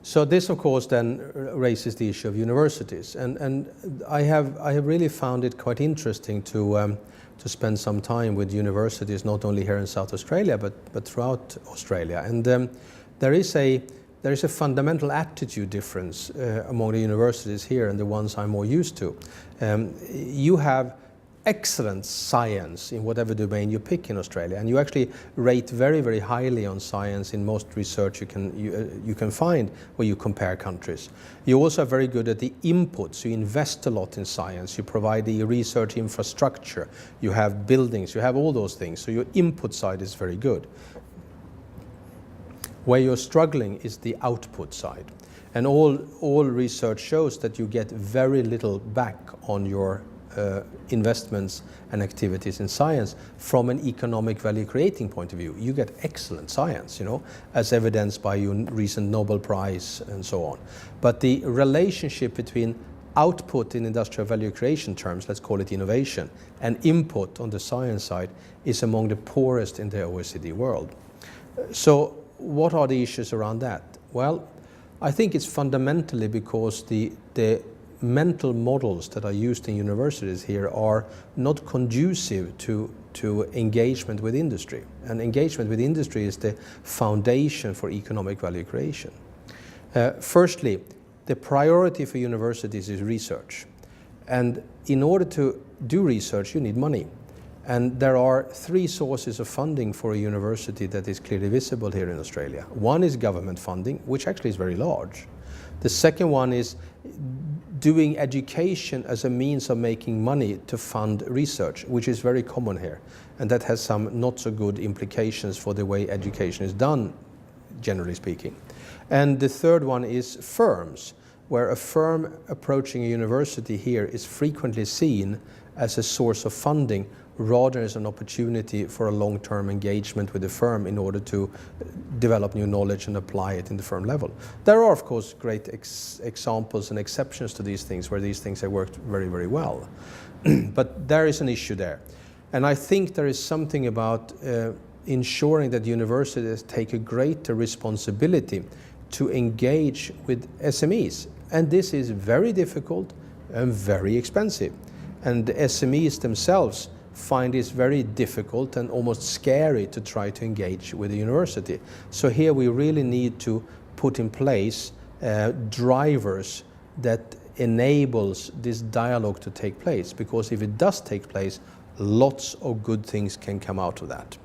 So this, of course, then raises the issue of universities, and I have really found it quite interesting to spend some time with universities, not only here in South Australia, but throughout Australia. And there is a fundamental attitude difference among the universities here and the ones I'm more used to. You have excellent science in whatever domain you pick in Australia, and you actually rate very, very highly on science in most research you can find where you compare countries. You're also very good at the inputs. You invest a lot in science. You provide the research infrastructure. You have buildings. You have all those things. So your input side is very good. Where you're struggling is the output side. And all research shows that you get very little back on your investments and activities in science from an economic value creating point of view. You get excellent science, as evidenced by your recent Nobel Prize and so on. But the relationship between output in industrial value creation terms, let's call it innovation, and input on the science side is among the poorest in the OECD world. So what are the issues around that? Well, I think it's fundamentally because the mental models that are used in universities here are not conducive to engagement with industry. And engagement with industry is the foundation for economic value creation. Firstly, the priority for universities is research. And in order to do research, you need money. And there are three sources of funding for a university that is clearly visible here in Australia. One is government funding, which actually is very large. The second one is doing education as a means of making money to fund research, which is very common here. And that has some not so good implications for the way education is done, generally speaking. And the third one is firms, where a firm approaching a university here is frequently seen as a source of funding rather as an opportunity for a long-term engagement with the firm in order to develop new knowledge and apply it in the firm level. There are, of course, great examples and exceptions to these things where these things have worked very, very well. But there is an issue there. And I think there is something about ensuring that universities take a greater responsibility to engage with SMEs. And this is very difficult and very expensive. And the SMEs themselves find it very difficult and almost scary to try to engage with the university. So here we really need to put in place drivers that enables this dialogue to take place, because if it does take place, lots of good things can come out of that.